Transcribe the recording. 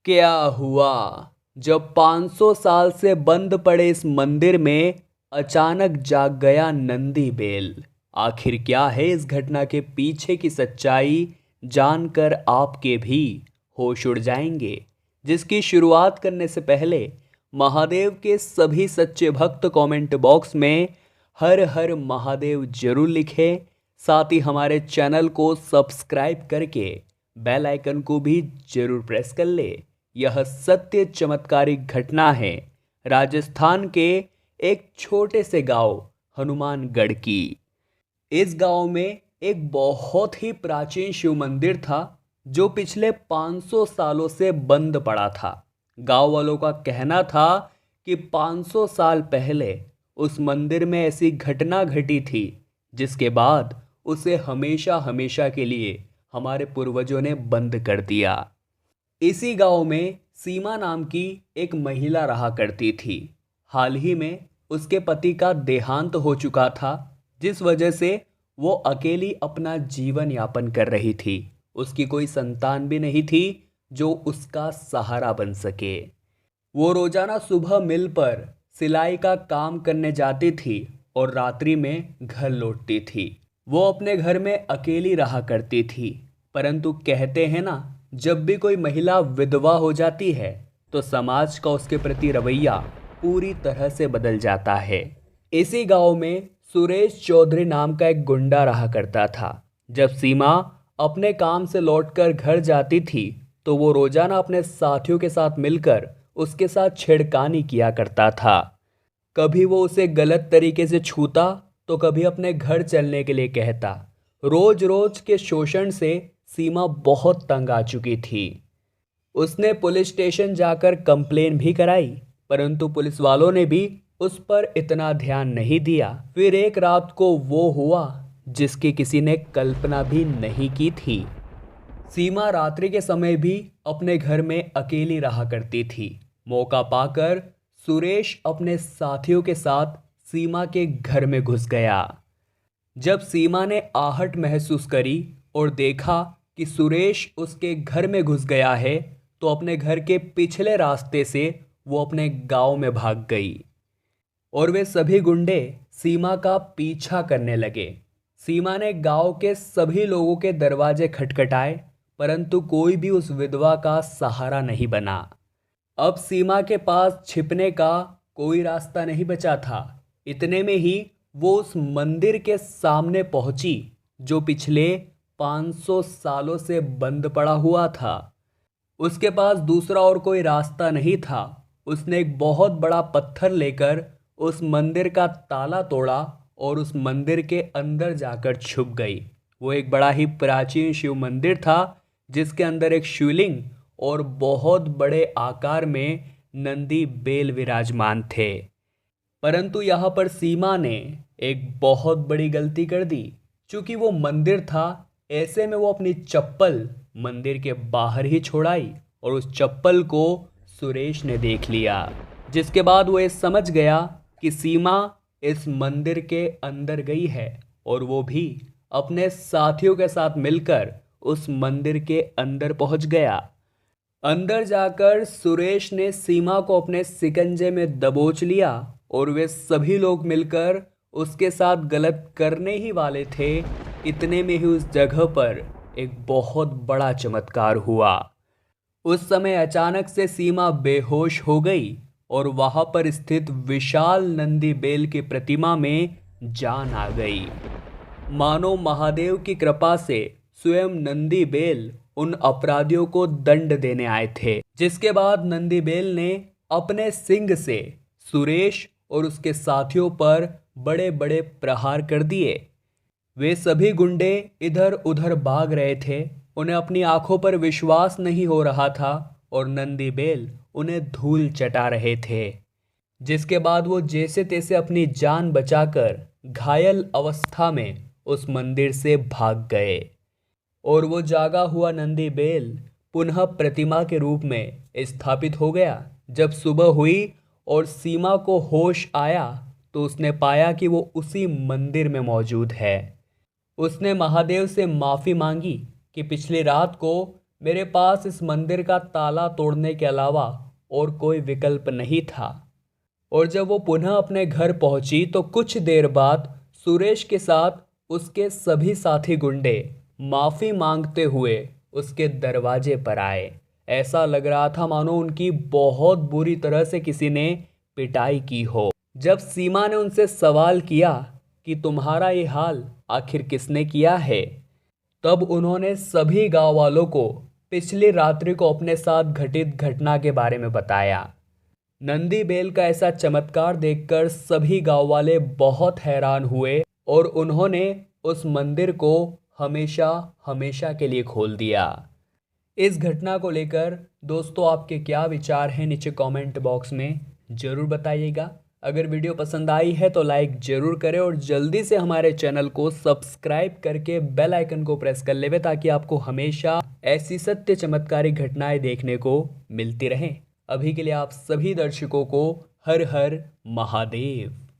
क्या हुआ जब 500 साल से बंद पड़े इस मंदिर में अचानक जाग गया नंदी बेल। आखिर क्या है इस घटना के पीछे की सच्चाई, जानकर आपके भी होश उड़ जाएंगे। जिसकी शुरुआत करने से पहले महादेव के सभी सच्चे भक्त कमेंट बॉक्स में हर हर महादेव जरूर लिखें। साथ ही हमारे चैनल को सब्सक्राइब करके बेल आइकन को भी जरूर प्रेस कर ले। यह सत्य चमत्कारिक घटना है राजस्थान के एक छोटे से गांव हनुमानगढ़ की। इस गांव में एक बहुत ही प्राचीन शिव मंदिर था जो पिछले 500 सालों से बंद पड़ा था। गांव वालों का कहना था कि 500 साल पहले उस मंदिर में ऐसी घटना घटी थी जिसके बाद उसे हमेशा हमेशा के लिए हमारे पूर्वजों ने बंद कर दिया। इसी गांव में सीमा नाम की एक महिला रहा करती थी। हाल ही में उसके पति का देहांत हो चुका था, जिस वजह से वो अकेली अपना जीवन यापन कर रही थी। उसकी कोई संतान भी नहीं थी जो उसका सहारा बन सके। वो रोजाना सुबह मिल पर सिलाई का काम करने जाती थी और रात्रि में घर लौटती थी। वो अपने घर में अकेली रहा करती थी, परंतु कहते हैं ना, जब भी कोई महिला विधवा हो जाती है तो समाज का उसके प्रति रवैया पूरी तरह से बदल जाता है। इसी गांव में सुरेश चौधरी नाम का एक गुंडा रहा करता था। जब सीमा अपने काम से लौटकर घर जाती थी तो वो रोजाना अपने साथियों के साथ मिलकर उसके साथ छेड़खानी किया करता था। कभी वो उसे गलत तरीके से छूता तो कभी अपने घर चलने के लिए कहता। रोज रोज के शोषण से सीमा बहुत तंग आ चुकी थी। उसने पुलिस स्टेशन जाकर कंप्लेन भी कराई, परंतु पुलिस वालों ने भी उस पर इतना ध्यान नहीं दिया। फिर एक रात को वो हुआ जिसकी किसी ने कल्पना भी नहीं की थी। सीमा रात्रि के समय भी अपने घर में अकेली रहा करती थी। मौका पाकर सुरेश अपने साथियों के साथ सीमा के घर में घुस गया। जब सीमा ने आहट महसूस करी और देखा कि सुरेश उसके घर में घुस गया है तो अपने घर के पिछले रास्ते से वो अपने गांव में भाग गई और वे सभी गुंडे सीमा का पीछा करने लगे। सीमा ने गांव के सभी लोगों के दरवाजे खटखटाए, परंतु कोई भी उस विधवा का सहारा नहीं बना। अब सीमा के पास छिपने का कोई रास्ता नहीं बचा था। इतने में ही वो उस मंदिर के सामने पहुंची जो पिछले 500 सालों से बंद पड़ा हुआ था। उसके पास दूसरा और कोई रास्ता नहीं था। उसने एक बहुत बड़ा पत्थर लेकर उस मंदिर का ताला तोड़ा और उस मंदिर के अंदर जाकर छुप गई। वो एक बड़ा ही प्राचीन शिव मंदिर था जिसके अंदर एक शिवलिंग और बहुत बड़े आकार में नंदी बेल विराजमान थे। परंतु यहाँ पर सीमा ने एक बहुत बड़ी गलती कर दी। चूंकि वो मंदिर था, ऐसे में वो अपनी चप्पल मंदिर के बाहर ही छोड़ाई और उस चप्पल को सुरेश ने देख लिया, जिसके बाद वो ये समझ गया कि सीमा इस मंदिर के अंदर गई है और वो भी अपने साथियों के साथ मिलकर उस मंदिर के अंदर पहुंच गया। अंदर जाकर सुरेश ने सीमा को अपने शिकंजे में दबोच लिया और वे सभी लोग मिलकर उसके साथ गलत करने ही वाले थे। इतने में ही उस जगह पर एक बहुत बड़ा चमत्कार हुआ। उस समय अचानक से सीमा बेहोश हो गई और वहां पर स्थित विशाल नंदी बेल की प्रतिमा में जान आ गई। मानो महादेव की कृपा से स्वयं नंदी बेल उन अपराधियों को दंड देने आए थे। जिसके बाद नंदी बेल ने अपने सिंग से सुरेश और उसके साथियों पर बड़े बड़े प्रहार कर दिए। वे सभी गुंडे इधर उधर भाग रहे थे। उन्हें अपनी आंखों पर विश्वास नहीं हो रहा था और नंदी बेल उन्हें धूल चटा रहे थे। जिसके बाद वो जैसे तैसे अपनी जान बचाकर घायल अवस्था में उस मंदिर से भाग गए और वो जागा हुआ नंदी बेल पुनः प्रतिमा के रूप में स्थापित हो गया। जब सुबह हुई और सीमा को होश आया तो उसने पाया कि वो उसी मंदिर में मौजूद है। उसने महादेव से माफ़ी मांगी कि पिछली रात को मेरे पास इस मंदिर का ताला तोड़ने के अलावा और कोई विकल्प नहीं था। और जब वो पुनः अपने घर पहुंची तो कुछ देर बाद सुरेश के साथ उसके सभी साथी गुंडे माफी मांगते हुए उसके दरवाजे पर आए। ऐसा लग रहा था मानो उनकी बहुत बुरी तरह से किसी ने पिटाई की हो। जब सीमा ने उनसे सवाल किया कि तुम्हारा ये हाल आखिर किसने किया है, तब उन्होंने सभी गांव वालों को पिछली रात्रि को अपने साथ घटित घटना के बारे में बताया। नंदी बेल का ऐसा चमत्कार देखकर सभी गांव वाले बहुत हैरान हुए और उन्होंने उस मंदिर को हमेशा हमेशा के लिए खोल दिया। इस घटना को लेकर दोस्तों आपके क्या विचार हैं, नीचे कमेंट बॉक्स में ज़रूर बताइएगा। अगर वीडियो पसंद आई है तो लाइक ज़रूर करें और जल्दी से हमारे चैनल को सब्सक्राइब करके बेल आइकन को प्रेस कर लेवे ताकि आपको हमेशा ऐसी सत्य चमत्कारिक घटनाएं देखने को मिलती रहें। अभी के लिए आप सभी दर्शकों को हर हर महादेव।